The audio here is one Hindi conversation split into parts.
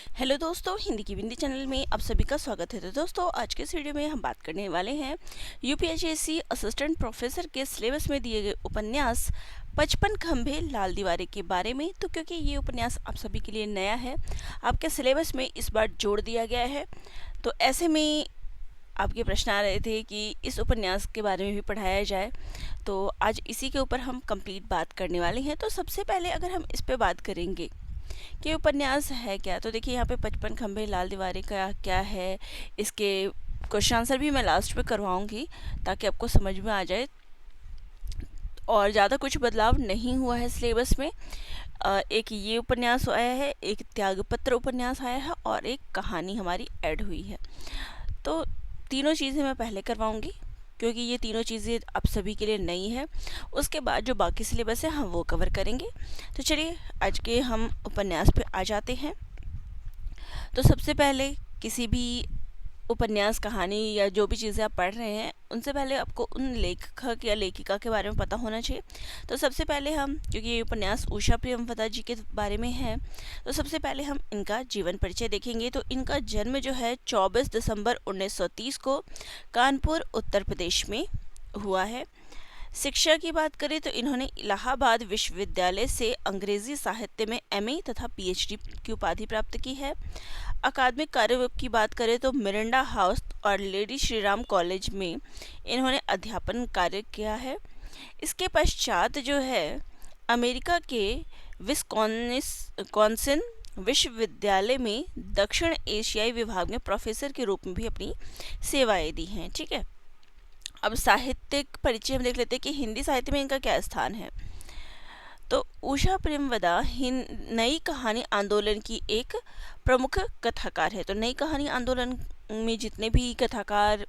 हेलो दोस्तों, हिंदी की बिंदी चैनल में आप सभी का स्वागत है। तो दोस्तों, आज के इस वीडियो में हम बात करने वाले हैं यूपीएससी असिस्टेंट प्रोफेसर के सिलेबस में दिए गए उपन्यास 55 खंभे लाल दीवारें के बारे में। तो क्योंकि ये उपन्यास आप सभी के लिए नया है, आपके सिलेबस में इस बार जोड़ दिया गया है, तो ऐसे में आपके प्रश्न आ रहे थे कि इस उपन्यास के बारे में भी पढ़ाया जाए। तो आज इसी के ऊपर हम कंप्लीट बात करने वाले हैं। तो सबसे पहले अगर हम इस पे बात करेंगे कि उपन्यास है क्या, तो देखिए यहाँ पे 55 खंभे लाल दीवारें का क्या है, इसके क्वेश्चन आंसर भी मैं लास्ट में करवाऊंगी ताकि आपको समझ में आ जाए। और ज़्यादा कुछ बदलाव नहीं हुआ है सिलेबस में। एक ये उपन्यास आया है, एक त्यागपत्र उपन्यास आया है और एक कहानी हमारी ऐड हुई है। तो तीनों चीज़ें मैं पहले करवाऊंगी क्योंकि ये तीनों चीज़ें आप सभी के लिए नई है। उसके बाद जो बाकी सिलेबस है हम वो कवर करेंगे। तो चलिए आज के हम उपन्यास पे आ जाते हैं। तो सबसे पहले किसी भी उपन्यास, कहानी या जो भी चीज़ें आप पढ़ रहे हैं, उनसे पहले आपको उन लेखक या लेखिका के बारे में पता होना चाहिए। तो सबसे पहले हम, क्योंकि ये उपन्यास उषा प्रियमवदा जी के बारे में है, तो सबसे पहले हम इनका जीवन परिचय देखेंगे। तो इनका जन्म जो है 24 दिसंबर 1930 को कानपुर उत्तर प्रदेश में हुआ है। शिक्षा की बात करें तो इन्होंने इलाहाबाद विश्वविद्यालय से अंग्रेजी साहित्य में एमए तथा पीएचडी की उपाधि प्राप्त की है। अकादमिक कार्य की बात करें तो मिरांडा हाउस और लेडी श्रीराम कॉलेज में इन्होंने अध्यापन कार्य किया है। इसके पश्चात जो है अमेरिका के विस्कॉन्सिन विश्वविद्यालय में दक्षिण एशियाई विभाग में प्रोफेसर के रूप में भी अपनी सेवाएं दी हैं। ठीक है, अब साहित्यिक परिचय हम देख लेते हैं कि हिंदी साहित्य में इनका क्या स्थान है। तो उषा प्रेमवदा नई कहानी आंदोलन की एक प्रमुख कथाकार है। तो नई कहानी आंदोलन में जितने भी कथाकार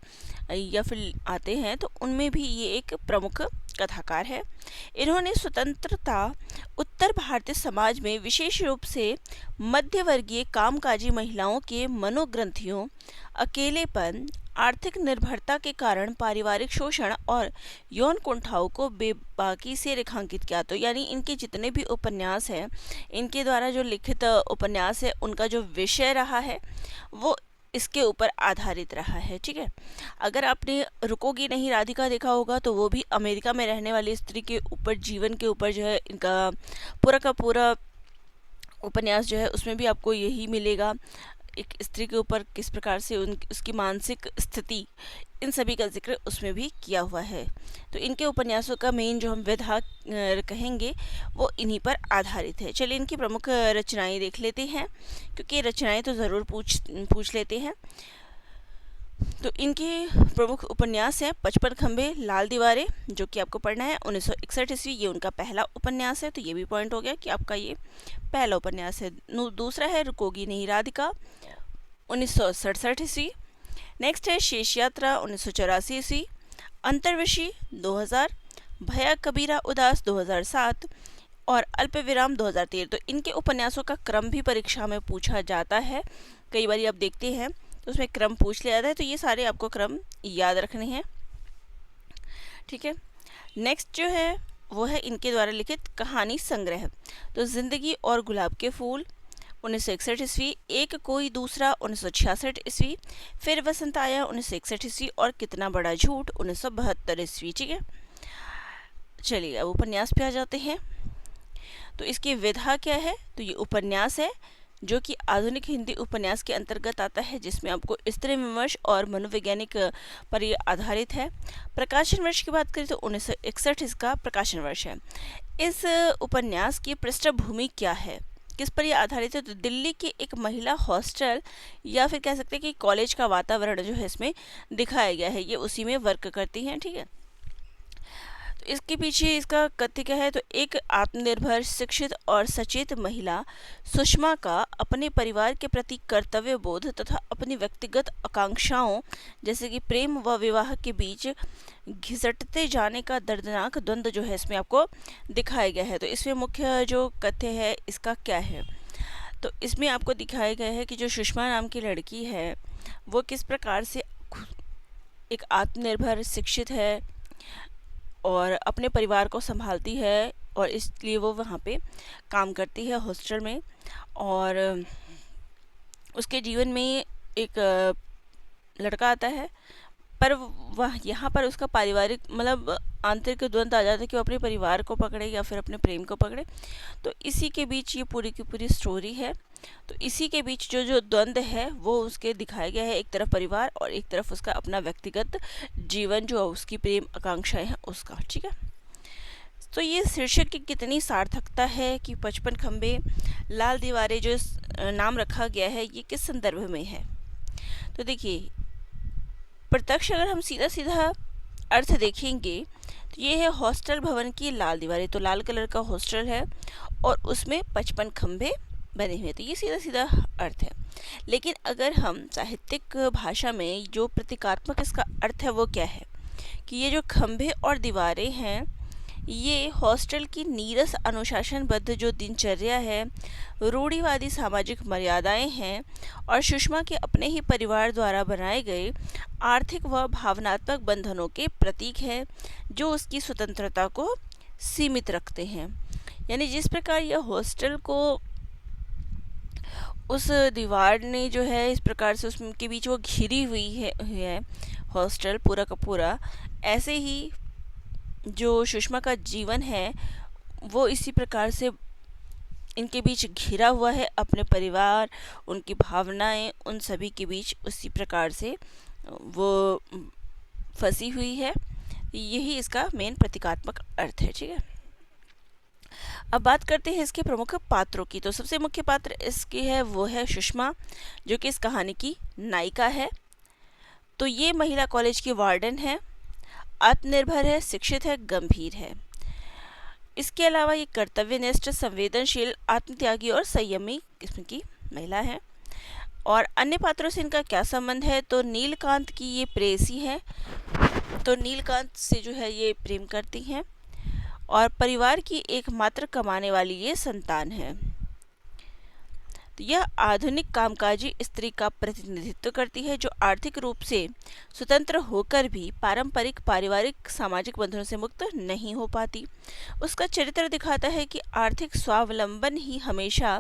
या फिर आते हैं, तो उनमें भी ये एक प्रमुख कथाकार है। इन्होंने स्वतंत्रता उत्तर भारतीय समाज में विशेष रूप से मध्यवर्गीय कामकाजी महिलाओं के मनोग्रंथियों, अकेलेपन, आर्थिक निर्भरता के कारण पारिवारिक शोषण और यौन कुंठाओं को बेबाकी से रेखांकित किया। तो यानी इनके जितने भी उपन्यास हैं, इनके द्वारा जो लिखित उपन्यास है, उनका जो विषय रहा है वो इसके ऊपर आधारित रहा है। ठीक है, अगर आपने रुकोगी नहीं राधिका देखा होगा, तो वो भी अमेरिका में रहने वाली स्त्री के ऊपर, जीवन के ऊपर जो है इनका पूरा का पूरा उपन्यास जो है, उसमें भी आपको यही मिलेगा। एक स्त्री के ऊपर किस प्रकार से उसकी मानसिक स्थिति, इन सभी का जिक्र उसमें भी किया हुआ है। तो इनके उपन्यासों का मेन जो हम विधा कहेंगे वो इन्हीं पर आधारित है। चलिए इनकी प्रमुख रचनाएं देख लेते हैं, क्योंककि रचनाएं तो ज़रूर पूछ लेते हैं। तो इनके प्रमुख उपन्यास हैं 55 खंभे लाल दीवारें, जो कि आपको पढ़ना है 1961 ईस्वी, ये उनका पहला उपन्यास है। तो ये भी पॉइंट हो गया कि आपका ये पहला उपन्यास है। दूसरा है रुकोगी नहीं राधिका 1967 ईस्वी। नेक्स्ट है शेष यात्रा 1984 ईस्वी, अंतर्विशी 2000, भया कबीरा उदास 2007 और अल्प विराम 2013। तो इनके उपन्यासों का क्रम भी परीक्षा में पूछा जाता है। कई बार आप देखते हैं तो उसमें क्रम पूछ लिया जाता है, तो ये सारे आपको क्रम याद रखने हैं। ठीक है, नेक्स्ट जो है वो है इनके द्वारा लिखित कहानी संग्रह। तो जिंदगी और गुलाब के फूल 1961 ईस्वी, एक कोई दूसरा 1966 ईस्वी, फिर वसंत आया 1961 ईस्वी और कितना बड़ा झूठ 1972 ईस्वी। ठीक है, चलिए अब उपन्यास पे आ जाते हैं। तो इसकी विधा क्या है, तो ये उपन्यास है जो कि आधुनिक हिंदी उपन्यास के अंतर्गत आता है, जिसमें आपको स्त्री विमर्श और मनोवैज्ञानिक पर ये आधारित है। प्रकाशन वर्ष की बात करें तो 1961 इसका प्रकाशन वर्ष है। इस उपन्यास की पृष्ठभूमि क्या है, किस पर यह आधारित है, तो दिल्ली की एक महिला हॉस्टल या फिर कह सकते हैं कि कॉलेज का वातावरण जो है इसमें दिखाया गया है, ये उसी में वर्क करती हैं। ठीक है, तो इसके पीछे इसका कथ्य क्या है, तो एक आत्मनिर्भर, शिक्षित और सचेत महिला सुषमा का अपने परिवार के प्रति कर्तव्य बोध तथा अपनी व्यक्तिगत आकांक्षाओं जैसे कि प्रेम व विवाह के बीच घिसटते जाने का दर्दनाक द्वंद्व जो है इसमें आपको दिखाया गया है। तो इसमें मुख्य जो कथ्य है इसका क्या है, तो इसमें आपको दिखाया गया है कि जो सुषमा नाम की लड़की है वो किस प्रकार से एक आत्मनिर्भर, शिक्षित है और अपने परिवार को संभालती है, और इसलिए वो वहाँ पे काम करती है हॉस्टल में। और उसके जीवन में एक लड़का आता है, पर वह यहाँ पर उसका पारिवारिक मतलब आंतरिक द्वंद्व आ जाता है कि वो अपने परिवार को पकड़े या फिर अपने प्रेम को पकड़े। तो इसी के बीच ये पूरी की पूरी स्टोरी है। तो इसी के बीच जो जो द्वंद्व है वो उसके दिखाया गया है, एक तरफ परिवार और एक तरफ उसका अपना व्यक्तिगत जीवन जो उसकी प्रेम आकांक्षाएं हैं उसका। ठीक है, तो ये शीर्षक की कितनी सार्थकता है कि 55 खंबे लाल दीवारें जो नाम रखा गया है ये किस संदर्भ में है। तो देखिए, प्रत्यक्ष अगर हम सीधा सीधा अर्थ देखेंगे तो ये है हॉस्टल भवन की लाल दीवारें। तो लाल कलर का हॉस्टल है और उसमें 55 खंबे बने हुए, तो ये सीधा सीधा अर्थ है। लेकिन अगर हम साहित्यिक भाषा में जो प्रतीकात्मक इसका अर्थ है वो क्या है कि ये जो खंबे और दीवारें हैं ये हॉस्टल की नीरस अनुशासनबद्ध जो दिनचर्या है, रूढ़िवादी सामाजिक मर्यादाएं हैं और सुषमा के अपने ही परिवार द्वारा बनाए गए आर्थिक व भावनात्मक बंधनों के प्रतीक हैं जो उसकी स्वतंत्रता को सीमित रखते हैं। यानी जिस प्रकार यह हॉस्टल को उस दीवार ने जो है इस प्रकार से उसके बीच वो घिरी हुई है हॉस्टल पूरा का पूरा, ऐसे ही जो सुषमा का जीवन है वो इसी प्रकार से इनके बीच घिरा हुआ है, अपने परिवार, उनकी भावनाएं, उन सभी के बीच उसी प्रकार से वो फंसी हुई है। यही इसका मेन प्रतीकात्मक अर्थ है। ठीक है, अब बात करते हैं इसके प्रमुख पात्रों की। तो सबसे मुख्य पात्र इसके है वो है सुषमा, जो कि इस कहानी की नायिका है। तो ये महिला कॉलेज की वार्डन है, आत्मनिर्भर है, शिक्षित है, गंभीर है। इसके अलावा ये कर्तव्यनिष्ठ, संवेदनशील, आत्मत्यागी और संयमी किस्म की महिला है। और अन्य पात्रों से इनका क्या संबंध है, तो नीलकांत की ये प्रेयसी है, तो नीलकांत से जो है ये प्रेम करती हैं और परिवार की एकमात्र कमाने वाली ये संतान है। तो यह आधुनिक कामकाजी स्त्री का प्रतिनिधित्व करती है जो आर्थिक रूप से स्वतंत्र होकर भी पारंपरिक पारिवारिक सामाजिक बंधनों से मुक्त नहीं हो पाती। उसका चरित्र दिखाता है कि आर्थिक स्वावलंबन ही हमेशा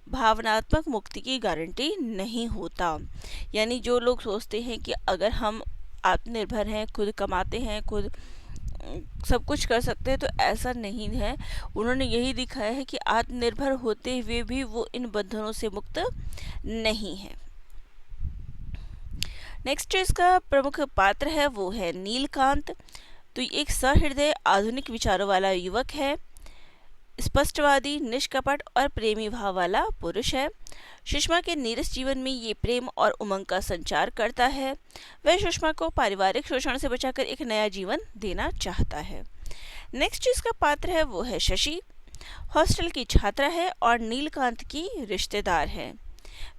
भावनात्मक मुक्ति की गारंटी नहीं होता। यानी जो लोग सोचते हैं कि अगर हम आत्मनिर्भर हैं, खुद कमाते हैं, खुद सब कुछ कर सकते हैं, तो ऐसा नहीं है। उन्होंने यही दिखाया है कि आत्मनिर्भर होते हुए भी वो इन बंधनों से मुक्त नहीं है। नेक्स्ट इसका प्रमुख पात्र है वो है नीलकांत। तो एक सहृदय आधुनिक विचारों वाला युवक है, स्पष्टवादी, निष्कपट और प्रेमी भाव वाला पुरुष है। सुषमा के नीरस जीवन में ये प्रेम और उमंग का संचार करता है। वह सुषमा को पारिवारिक शोषण से बचाकर एक नया जीवन देना चाहता है। नेक्स्ट जिसका पात्र है वो है शशि, हॉस्टल की छात्रा है और नीलकांत की रिश्तेदार है।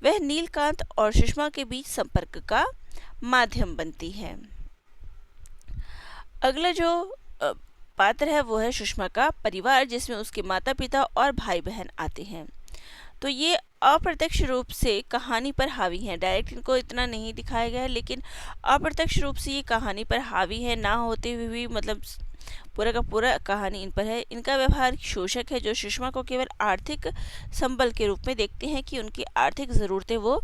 वह नीलकांत और सुषमा के बीच संपर्क का माध्यम बनती है। अगला जो पात्र है वो है सुषमा का परिवार, जिसमें उसके माता पिता और भाई बहन आते हैं। तो ये अप्रत्यक्ष रूप से कहानी पर हावी हैं। डायरेक्ट इनको इतना नहीं दिखाया गया है, लेकिन अप्रत्यक्ष रूप से ये कहानी पर हावी है, ना होते हुए भी मतलब पूरा का पूरा कहानी इन पर है। इनका व्यवहार शोषक है जो सुषमा को केवल आर्थिक संबल के रूप में देखते हैं कि उनकी आर्थिक ज़रूरतें वो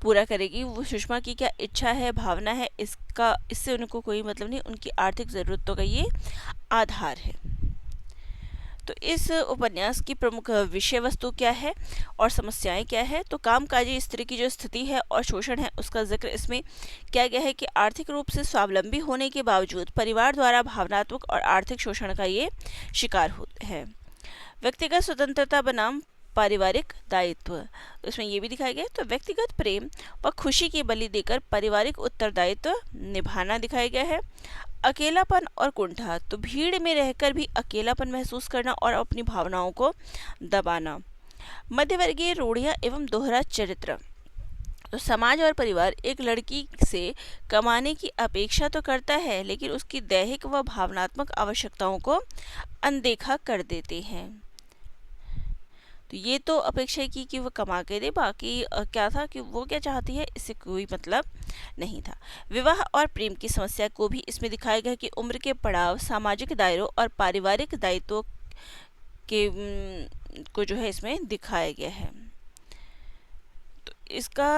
पूरा करेगी। वो सुषमा की क्या इच्छा है, भावना है, इससे उनको कोई मतलब नहीं, उनकी आर्थिक ज़रूरतों का ये आधार है। तो इस उपन्यास की प्रमुख विषय वस्तु क्या है और समस्याएं क्या है। तो कामकाजी स्त्री की जो स्थिति है और शोषण है उसका जिक्र इसमें किया गया है कि आर्थिक रूप से स्वावलंबी होने के बावजूद परिवार द्वारा भावनात्मक और आर्थिक शोषण का ये शिकार होते हैं। व्यक्तिगत स्वतंत्रता बनाम पारिवारिक दायित्व, तो इसमें ये भी दिखाया गया है। तो व्यक्तिगत प्रेम व खुशी की बलि देकर पारिवारिक उत्तरदायित्व निभाना दिखाया गया है। अकेलापन और कुंठा, तो भीड़ में रहकर भी अकेलापन महसूस करना और अपनी भावनाओं को दबाना। मध्यवर्गीय रूढ़ियाँ एवं दोहरा चरित्र, तो समाज और परिवार एक लड़की से कमाने की अपेक्षा तो करता है लेकिन उसकी दैहिक व भावनात्मक आवश्यकताओं को अनदेखा कर देते हैं। तो ये तो अपेक्षा की कि वो कमा के दे, बाकी क्या था कि वो क्या चाहती है इससे कोई मतलब नहीं था। विवाह और प्रेम की समस्या को भी इसमें दिखाया गया कि उम्र के पड़ाव, सामाजिक दायरों और पारिवारिक दायित्वों के को जो है इसमें दिखाया गया है। तो इसका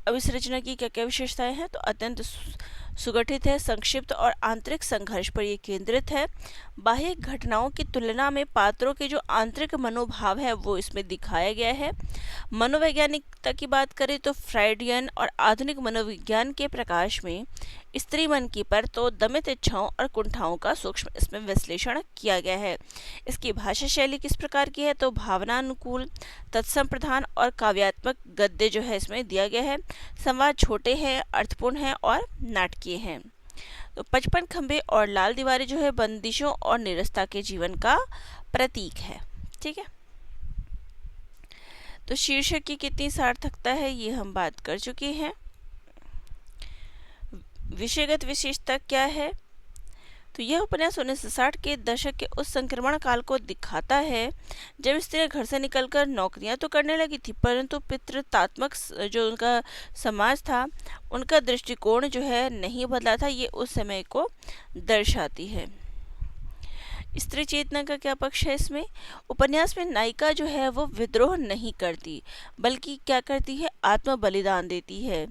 अभिसंरचना की क्या क्या विशेषताएं हैं? तो अत्यंत सुगठित है, संक्षिप्त और आंतरिक संघर्ष पर यह केंद्रित है। बाह्य घटनाओं की तुलना में पात्रों के जो आंतरिक मनोभाव है वो इसमें दिखाया गया है। मनोवैज्ञानिकता की बात करें तो फ्राइडियन और आधुनिक मनोविज्ञान के प्रकाश में स्त्री मन की परतों, दमित इच्छाओं और कुंठाओं का सूक्ष्म इसमें विश्लेषण किया गया है। इसकी भाषा शैली किस प्रकार की है? तो भावनानुकूल, तत्सम प्रधान और काव्यात्मक गद्य जो है इसमें दिया गया है। संवाद छोटे हैं, अर्थपूर्ण हैं और नाटकीय हैं। तो 55 खंबे और लाल दीवारें जो है बंदिशों और निरस्ता के जीवन का प्रतीक है। ठीक है, तो शीर्षक की कितनी सार्थकता है ये हम बात कर चुके हैं। विषयगत विशेषता क्या है? तो यह उपन्यास 1960 के दशक के उस संक्रमण काल को दिखाता है जब स्त्रियां घर से निकलकर नौकरियां तो करने लगी थी, परंतु पितृतात्मक जो उनका समाज था उनका दृष्टिकोण जो है नहीं बदला था। ये उस समय को दर्शाती है। स्त्री चेतना का क्या पक्ष है इसमें? उपन्यास में नायिका जो है वो विद्रोह नहीं करती बल्कि क्या करती है? आत्म बलिदान देती है।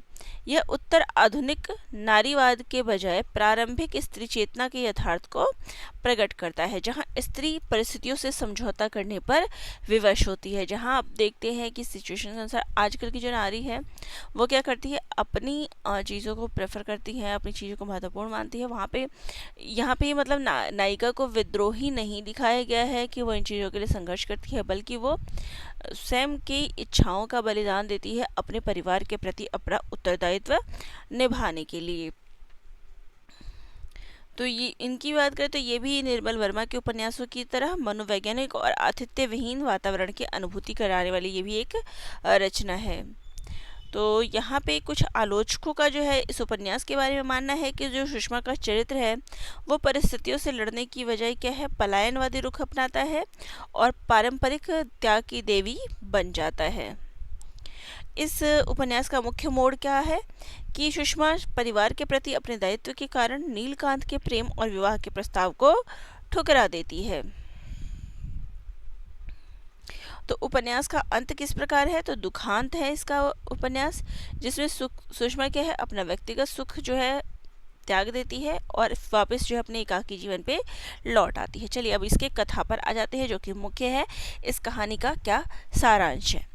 यह उत्तर आधुनिक नारीवाद के बजाय प्रारंभिक स्त्री चेतना के यथार्थ को प्रकट करता है, जहां स्त्री परिस्थितियों से समझौता करने पर विवश होती है। जहां आप देखते हैं कि सिचुएशन के अनुसार आजकल की जो नारी है वो क्या करती है? अपनी चीज़ों को प्रेफर करती है, अपनी चीज़ों को महत्वपूर्ण मानती है। वहाँ पे यहाँ पे मतलब नायिका को विद्रोही नहीं दिखाया गया है कि वो इन चीज़ों के लिए संघर्ष करती है, बल्कि वो स्वयं की इच्छाओं का बलिदान देती है अपने परिवार के प्रति अपना उत्तरदायित्व निभाने के लिए। तो ये इनकी बात करें तो ये भी निर्मल वर्मा के उपन्यासों की तरह मनोवैज्ञानिक और आतिथ्य विहीन वातावरण की अनुभूति कराने वाली ये भी एक रचना है। तो यहाँ पे कुछ आलोचकों का जो है इस उपन्यास के बारे में मानना है कि जो सुषमा का चरित्र है वो परिस्थितियों से लड़ने की बजाय क्या है? पलायनवादी रुख अपनाता है और पारंपरिक त्याग की देवी बन जाता है। इस उपन्यास का मुख्य मोड़ क्या है कि सुषमा परिवार के प्रति अपने दायित्व के कारण नीलकांत के प्रेम और विवाह के प्रस्ताव को ठुकरा देती है। तो उपन्यास का अंत किस प्रकार है? तो दुखांत है इसका उपन्यास, जिसमें सुषमा क्या है? अपना व्यक्तिगत सुख जो है त्याग देती है और वापस जो है अपने एकाकी जीवन पे लौट आती है। चलिए अब इसके कथा पर आ जाते हैं जो कि मुख्य है। इस कहानी का क्या सारांश है,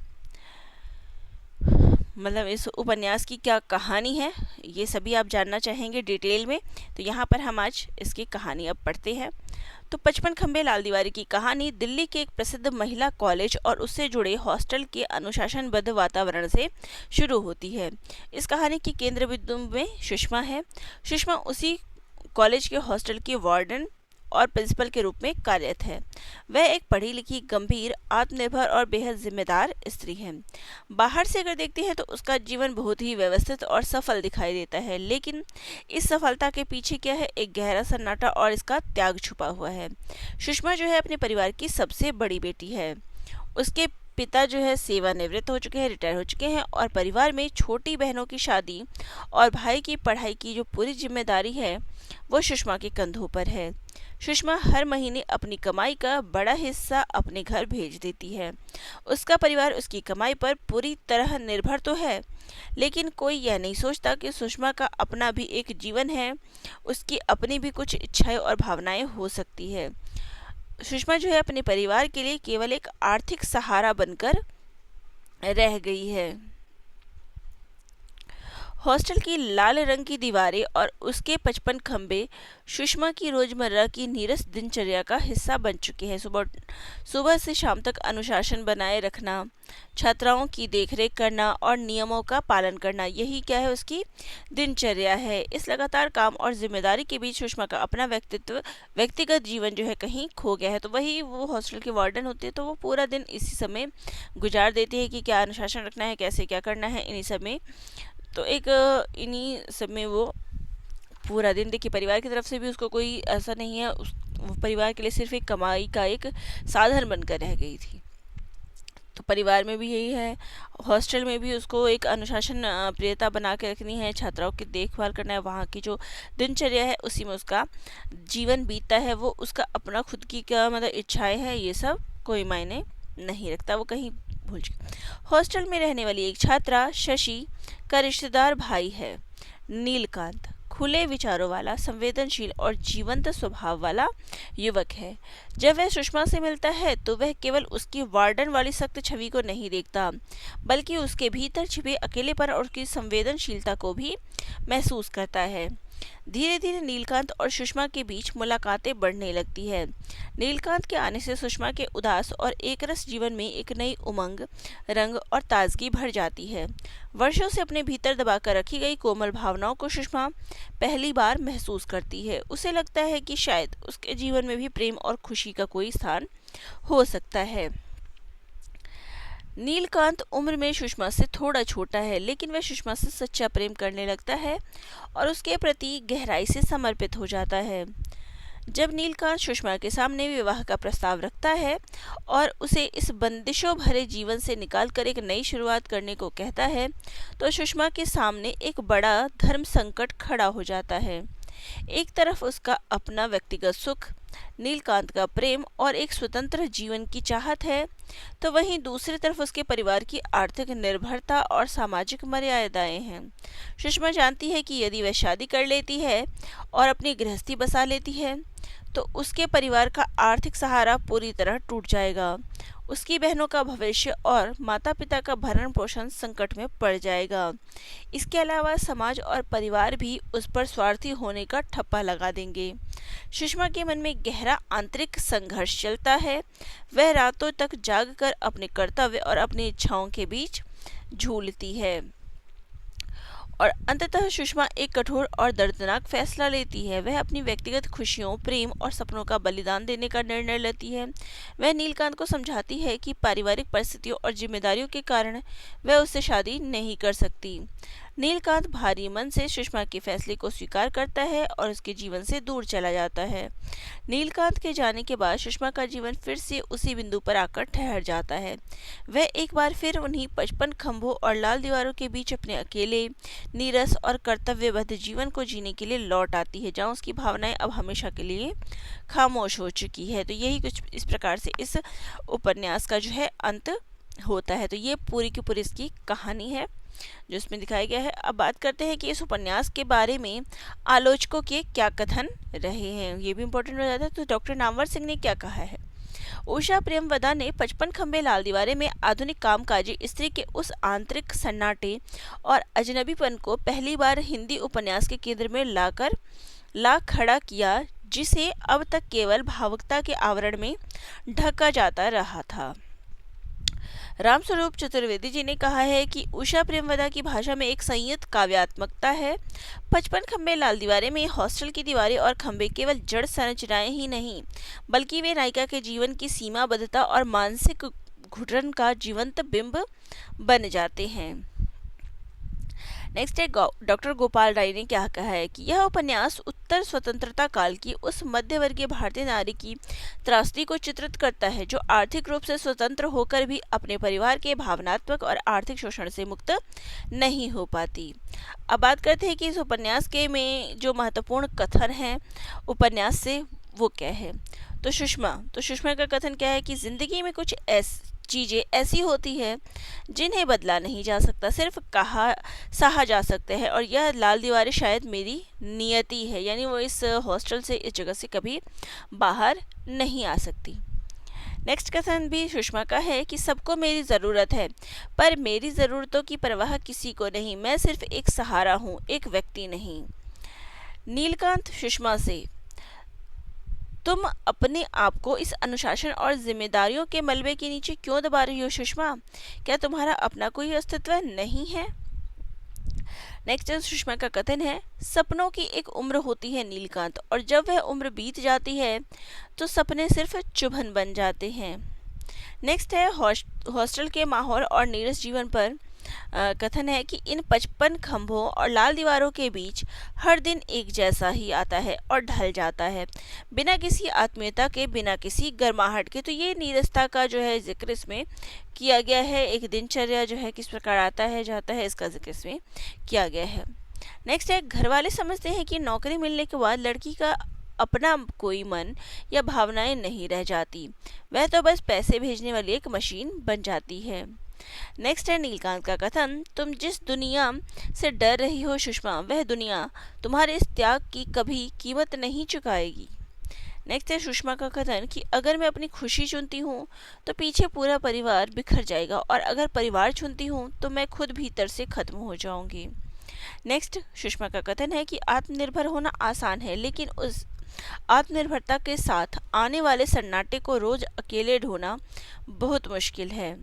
मतलब इस उपन्यास की क्या कहानी है, ये सभी आप जानना चाहेंगे डिटेल में। तो यहाँ पर हम आज इसकी कहानी अब पढ़ते हैं। तो 55 खंबे लाल दीवारी की कहानी दिल्ली के एक प्रसिद्ध महिला कॉलेज और उससे जुड़े हॉस्टल के अनुशासनबद्ध वातावरण से शुरू होती है। इस कहानी की केंद्र बिंदु में सुषमा है। सुषमा उसी कॉलेज के हॉस्टल की वार्डन और प्रिंसिपल के रूप में कार्यरत है। वह एक पढ़ी लिखी, गंभीर, आत्मनिर्भर और बेहद जिम्मेदार स्त्री है। बाहर से अगर देखते हैं तो उसका जीवन बहुत ही व्यवस्थित और सफल दिखाई देता है, लेकिन इस सफलता के पीछे क्या है? एक गहरा सन्नाटा और इसका त्याग छुपा हुआ है। सुषमा जो है अपने परिवार की सबसे बड़ी बेटी है। उसके पिता जो है सेवानिवृत्त हो चुके हैं, रिटायर हो चुके हैं और परिवार में छोटी बहनों की शादी और भाई की पढ़ाई की जो पूरी जिम्मेदारी है वो सुषमा के कंधों पर है। सुषमा हर महीने अपनी कमाई का बड़ा हिस्सा अपने घर भेज देती है। उसका परिवार उसकी कमाई पर पूरी तरह निर्भर तो है, लेकिन कोई यह नहीं सोचता कि सुषमा का अपना भी एक जीवन है, उसकी अपनी भी कुछ इच्छाएं और भावनाएं हो सकती है। सुषमा जो है अपने परिवार के लिए केवल एक आर्थिक सहारा बनकर रह गई है। हॉस्टल की लाल रंग की दीवारें और उसके 55 खंबे सुषमा की रोजमर्रा की नीरस दिनचर्या का हिस्सा बन चुके हैं। सुबह से शाम तक अनुशासन बनाए रखना, छात्राओं की देखरेख करना और नियमों का पालन करना, यही क्या है? उसकी दिनचर्या है। इस लगातार काम और जिम्मेदारी के बीच सुषमा का अपना व्यक्तिगत जीवन जो है कहीं खो गया है। तो वही वो हॉस्टल के वार्डन होते हैं तो वो पूरा दिन इसी समय गुजार देते हैं कि क्या अनुशासन रखना है, कैसे क्या करना है इन्हीं सब में। तो एक इन्हीं सब में वो पूरा दिन, देखिए परिवार की तरफ से भी उसको कोई ऐसा नहीं है, वो परिवार के लिए सिर्फ एक कमाई का एक साधन बनकर रह गई थी। तो परिवार में भी यही है, हॉस्टल में भी उसको एक अनुशासन प्रियता बना के रखनी है, छात्राओं की देखभाल करना है, वहाँ की जो दिनचर्या है उसी में उसका जीवन बीतता है। वो उसका अपना खुद की क्या मतलब इच्छाएं हैं, ये सब कोई मायने नहीं रखता। वो कहीं भूल चुकी। हॉस्टल में रहने वाली एक छात्रा शशि का रिश्तेदार भाई है। नीलकांत खुले विचारों वाला, संवेदनशील और जीवंत स्वभाव वाला युवक है। जब वह सुषमा से मिलता है तो वह केवल उसकी वार्डन वाली सख्त छवि को नहीं देखता, बल्कि उसके भीतर छिपे अकेलेपन और उसकी संवेदनशीलता को भी महसूस करता है। धीरे धीरे नीलकांत और सुषमा के बीच मुलाकातें बढ़ने लगती है। नीलकांत के आने से सुषमा के उदास और एकरस जीवन में एक नई उमंग, रंग और ताजगी भर जाती है। वर्षों से अपने भीतर दबाकर रखी गई कोमल भावनाओं को सुषमा पहली बार महसूस करती है। उसे लगता है कि शायद उसके जीवन में भी प्रेम और खुशी का कोई स्थान हो सकता है। नीलकांत उम्र में सुषमा से थोड़ा छोटा है, लेकिन वह सुषमा से सच्चा प्रेम करने लगता है और उसके प्रति गहराई से समर्पित हो जाता है। जब नीलकांत सुषमा के सामने विवाह का प्रस्ताव रखता है और उसे इस बंदिशों भरे जीवन से निकालकर एक नई शुरुआत करने को कहता है, तो सुषमा के सामने एक बड़ा धर्म संकट खड़ा हो जाता है। एक तरफ उसका अपना व्यक्तिगत सुख, नीलकांत का प्रेम और एक स्वतंत्र जीवन की चाहत है, तो वहीं दूसरी तरफ उसके परिवार की आर्थिक निर्भरता और सामाजिक मर्यादाएं हैं। सुषमा जानती है कि यदि वह शादी कर लेती है और अपनी गृहस्थी बसा लेती है, तो उसके परिवार का आर्थिक सहारा पूरी तरह टूट जाएगा। उसकी बहनों का भविष्य और माता पिता का भरण पोषण संकट में पड़ जाएगा। इसके अलावा समाज और परिवार भी उस पर स्वार्थी होने का ठप्पा लगा देंगे। सुषमा के मन में गहरा आंतरिक संघर्ष चलता है। वह रातों तक जागकर अपने कर्तव्य और अपनी इच्छाओं के बीच झूलती है और अंततः सुषमा एक कठोर और दर्दनाक फैसला लेती है। वह अपनी व्यक्तिगत खुशियों, प्रेम और सपनों का बलिदान देने का निर्णय लेती है। वह नीलकांत को समझाती है कि पारिवारिक परिस्थितियों और जिम्मेदारियों के कारण वह उससे शादी नहीं कर सकती। नीलकांत भारी मन से सुषमा के फैसले को स्वीकार करता है और उसके जीवन से दूर चला जाता है। नीलकांत के जाने के बाद सुषमा का जीवन फिर से उसी बिंदु पर आकर ठहर जाता है। वह एक बार फिर उन्हीं 55 खंभों और लाल दीवारों के बीच अपने अकेले, नीरस और कर्तव्यबद्ध जीवन को जीने के लिए लौट आती है, जहाँ उसकी भावनाएं अब हमेशा के लिए खामोश हो चुकी है। तो यही कुछ इस प्रकार से इस उपन्यास का जो है अंत होता है। तो ये पूरी की पूरी इसकी कहानी है जो इसमें दिखाया गया है। अब बात करते हैं कि इस उपन्यास के बारे में आलोचकों के क्या कथन रहे हैं, ये भी इम्पोर्टेंट हो जाता है। तो डॉक्टर नामवर सिंह ने क्या कहा है। उषा प्रेमवदा ने 55 खंबे लाल दीवारें में आधुनिक कामकाजी स्त्री के उस आंतरिक सन्नाटे और अजनबीपन को पहली बार हिंदी उपन्यास के केंद्र में ला खड़ा किया, जिसे अब तक केवल भावुकता के आवरण में ढका जाता रहा था। रामस्वरूप चतुर्वेदी जी ने कहा है कि उषा प्रेमवदा की भाषा में एक संयत काव्यात्मकता है। 55 खंबे लाल दीवारें में हॉस्टल की दीवारें और खंबे केवल जड़ संरचनाएं ही नहीं, बल्कि वे नायिका के जीवन की सीमाबद्धता और मानसिक घुटन का जीवंत बिंब बन जाते हैं। नेक्स्ट है डॉक्टर गोपाल राय ने क्या कहा है कि यह उपन्यास उत्तर स्वतंत्रता काल की उस मध्यवर्गीय भारतीय नारी की त्रासदी को चित्रित करता है, जो आर्थिक रूप से स्वतंत्र होकर भी अपने परिवार के भावनात्मक और आर्थिक शोषण से मुक्त नहीं हो पाती। अब बात करते हैं कि इस उपन्यास के में जो महत्वपूर्ण कथन है उपन्यास से वो क्या है। तो सुषमा का कथन क्या है कि जिंदगी में कुछ चीज़ें ऐसी होती है जिन्हें बदला नहीं जा सकता, सिर्फ सहा जा सकते हैं, और यह लाल दीवारें शायद मेरी नियति है। यानी वो इस हॉस्टल से, इस जगह से कभी बाहर नहीं आ सकती। नेक्स्ट कथन भी सुषमा का है कि सबको मेरी ज़रूरत है, पर मेरी ज़रूरतों की परवाह किसी को नहीं। मैं सिर्फ एक सहारा हूँ, एक व्यक्ति नहीं। नीलकांत सुषमा से, तुम अपने आप को इस अनुशासन और जिम्मेदारियों के मलबे के नीचे क्यों दबा रही हो सुषमा? क्या तुम्हारा अपना कोई अस्तित्व नहीं है? नेक्स्ट सुषमा का कथन है, सपनों की एक उम्र होती है नीलकांत, और जब वह उम्र बीत जाती है तो सपने सिर्फ चुभन बन जाते हैं। नेक्स्ट है हॉस्टल के माहौल और नीरस जीवन पर कथन है कि इन 55 खंभों और लाल दीवारों के बीच हर दिन एक जैसा ही आता है और ढल जाता है, बिना किसी आत्मीयता के, बिना किसी गर्माहट के। तो ये नीरसता का जो है जिक्र इसमें किया गया है। एक दिनचर्या जो है किस प्रकार आता है जाता है, इसका जिक्र इसमें किया गया है। नेक्स्ट है, घर वाले समझते हैं कि नौकरी मिलने के बाद लड़की का अपना कोई मन या भावनाएं नहीं रह जाती, वह तो बस पैसे भेजने वाली एक मशीन बन जाती है। नेक्स्ट है नीलकांत का कथन, तुम जिस दुनिया से डर रही हो सुषमा, वह दुनिया तुम्हारे इस त्याग की कभी कीमत नहीं चुकाएगी। नेक्स्ट है सुषमा का कथन कि अगर मैं अपनी खुशी चुनती हूँ तो पीछे पूरा परिवार बिखर जाएगा, और अगर परिवार चुनती हूँ तो मैं खुद भीतर से खत्म हो जाऊंगी। नेक्स्ट सुषमा का कथन है कि आत्मनिर्भर होना आसान है, लेकिन उस आत्मनिर्भरता के साथ आने वाले सन्नाटे को रोज अकेले ढोना बहुत मुश्किल है।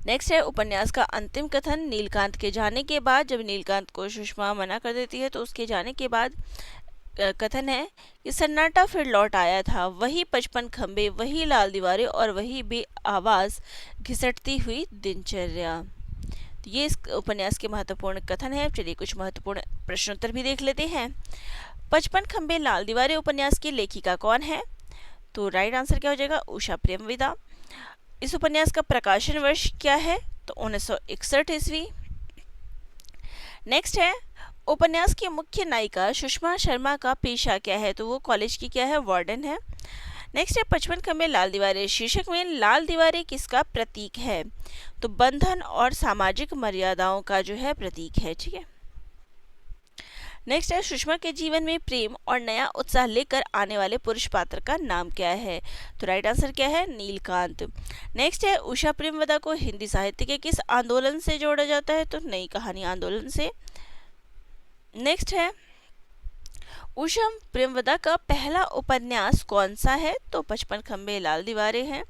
नेक्स्ट है उपन्यास का अंतिम कथन, नीलकांत के जाने के बाद, जब नीलकांत को सुषमा मना कर देती है तो उसके जाने के बाद कथन है कि सन्नाटा फिर लौट आया था, वही 55 खंबे, वही लाल दीवारें और वही बेआवाज घिसटती हुई दिनचर्या। तो ये इस उपन्यास के महत्वपूर्ण कथन है। चलिए कुछ महत्वपूर्ण प्रश्नोत्तर भी देख लेते हैं। 55 खंबे लाल दीवारें उपन्यास की लेखिका कौन है? तो राइट आंसर क्या हो जाएगा? उषा प्रेमविदा। इस उपन्यास का प्रकाशन वर्ष क्या है? तो 1961 ईस्वी। नेक्स्ट है उपन्यास की मुख्य नायिका सुषमा शर्मा का पेशा क्या है? तो वो कॉलेज की क्या है? वार्डन है। नेक्स्ट है 55 खंबे लाल दीवारें शीर्षक में लाल दीवारें किसका प्रतीक है? तो बंधन और सामाजिक मर्यादाओं का जो है प्रतीक है। ठीक है। नेक्स्ट है सुषमा के जीवन में प्रेम और नया उत्साह लेकर आने वाले पुरुष पात्र का नाम क्या है? तो राइट आंसर क्या है? नीलकांत। नेक्स्ट है उषा प्रेमवदा को हिंदी साहित्य के किस आंदोलन से जोड़ा जाता है? तो नई कहानी आंदोलन से। नेक्स्ट है उषा प्रेमवदा का पहला उपन्यास कौन सा है? तो 55 खंबे लाल दीवारें हैं।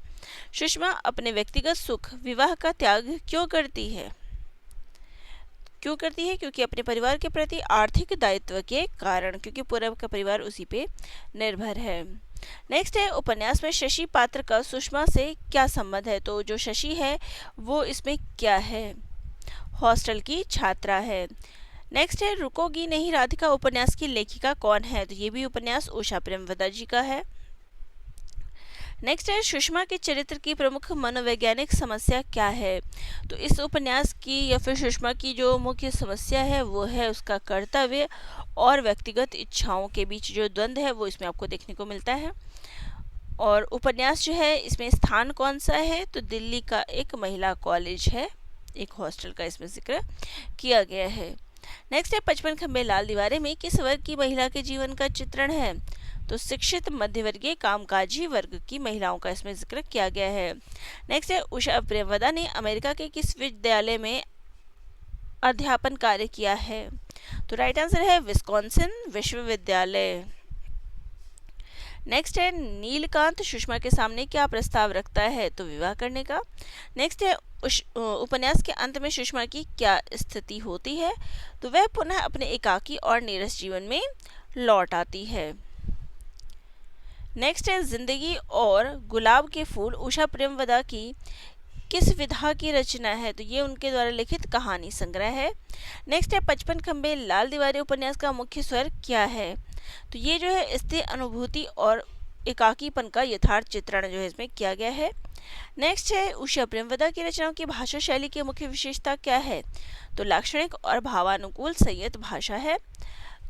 सुषमा अपने व्यक्तिगत सुख विवाह का त्याग क्यों करती है? क्योंकि अपने परिवार के प्रति आर्थिक दायित्व के कारण, क्योंकि पूरा का परिवार उसी पे निर्भर है। नेक्स्ट है उपन्यास में शशि पात्र का सुषमा से क्या संबंध है? तो जो शशि है वो इसमें क्या है? हॉस्टल की छात्रा है। नेक्स्ट है रुकोगी नहीं राधिका उपन्यास की लेखिका कौन है? तो ये भी उपन्यास उषा प्रेमवदा जी का है। नेक्स्ट है सुषमा के चरित्र की प्रमुख मनोवैज्ञानिक समस्या क्या है? तो इस उपन्यास की या फिर सुषमा की जो मुख्य समस्या है वो है उसका कर्तव्य और व्यक्तिगत इच्छाओं के बीच जो द्वंद्व है वो इसमें आपको देखने को मिलता है। और उपन्यास जो है इसमें स्थान कौन सा है? तो दिल्ली का एक महिला कॉलेज है, एक हॉस्टल का इसमें जिक्र किया गया है। नेक्स्ट है 55 खंबे लाल दीवारें में किस वर्ग की महिला के जीवन का चित्रण है? तो शिक्षित मध्यवर्गीय कामकाजी वर्ग की महिलाओं का इसमें जिक्र किया गया है। नेक्स्ट है उषा प्रेमवदा ने अमेरिका के किस विश्वविद्यालय में अध्यापन कार्य किया है? तो राइट आंसर है विस्कॉन्सिन विश्वविद्यालय। नेक्स्ट है नीलकांत सुषमा के सामने क्या प्रस्ताव रखता है? तो विवाह करने का। नेक्स्ट है उपन्यास के अंत में सुषमा की क्या स्थिति होती है? तो वह पुनः अपने एकाकी और नीरस जीवन में लौट आती है। नेक्स्ट है जिंदगी और गुलाब के फूल उषा प्रेमवदा की किस विधा की रचना है? तो ये उनके द्वारा लिखित कहानी संग्रह है। नेक्स्ट है 55 खंबे लाल दीवारें उपन्यास का मुख्य स्वर क्या है? तो ये जो है स्थिर अनुभूति और एकाकीपन का यथार्थ चित्रण जो है इसमें किया गया है। नेक्स्ट है उषा प्रेमवदा की रचनाओं की भाषा शैली की मुख्य विशेषता क्या है? तो लाक्षणिक और भावानुकूल संयत भाषा है।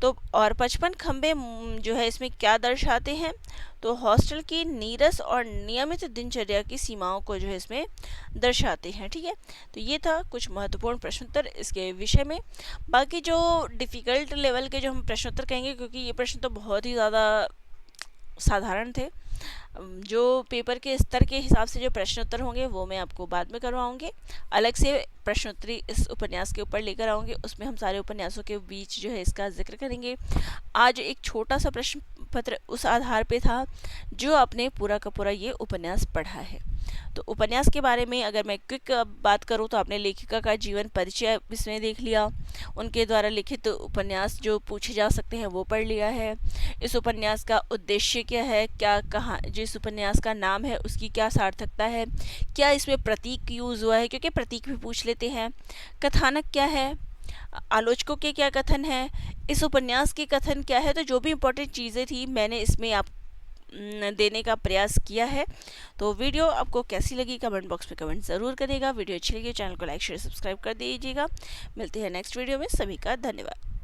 तो और 55 खंबे जो है इसमें क्या दर्शाते हैं? तो हॉस्टल की नीरस और नियमित दिनचर्या की सीमाओं को जो है इसमें दर्शाते हैं। ठीक है, तो ये था कुछ महत्वपूर्ण प्रश्नोत्तर इसके विषय में। बाकी जो डिफ़िकल्ट लेवल के जो हम प्रश्नोत्तर कहेंगे, क्योंकि ये प्रश्न तो बहुत ही ज़्यादा साधारण थे, जो पेपर के स्तर के हिसाब से जो प्रश्नोत्तर होंगे वो मैं आपको बाद में करवाऊंगी। अलग से प्रश्नोत्तरी इस उपन्यास के ऊपर लेकर आऊँगी, उसमें हम सारे उपन्यासों के बीच जो है इसका जिक्र करेंगे। आज एक छोटा सा प्रश्न पत्र उस आधार पे था जो आपने पूरा का पूरा ये उपन्यास पढ़ा है। तो उपन्यास के बारे में अगर मैं क्विक बात करूँ तो आपने लेखिका का जीवन परिचय इसमें देख लिया, उनके द्वारा लिखित उपन्यास जो पूछे जा सकते हैं वो पढ़ लिया है। इस उपन्यास का उद्देश्य क्या है, क्या कहाँ जिस उपन्यास का नाम है उसकी क्या सार्थकता है, क्या इसमें प्रतीक यूज़ हुआ है, क्योंकि प्रतीक भी पूछ लेते हैं। कथानक क्या है, आलोचकों के क्या कथन है, इस उपन्यास के कथन क्या है। तो जो भी इम्पोर्टेंट चीज़ें थी मैंने इसमें आप देने का प्रयास किया है। तो वीडियो आपको कैसी लगी कमेंट बॉक्स में कमेंट ज़रूर करिएगा। वीडियो अच्छी लगी चैनल को लाइक शेयर सब्सक्राइब कर दीजिएगा। मिलते हैं नेक्स्ट वीडियो में। सभी का धन्यवाद।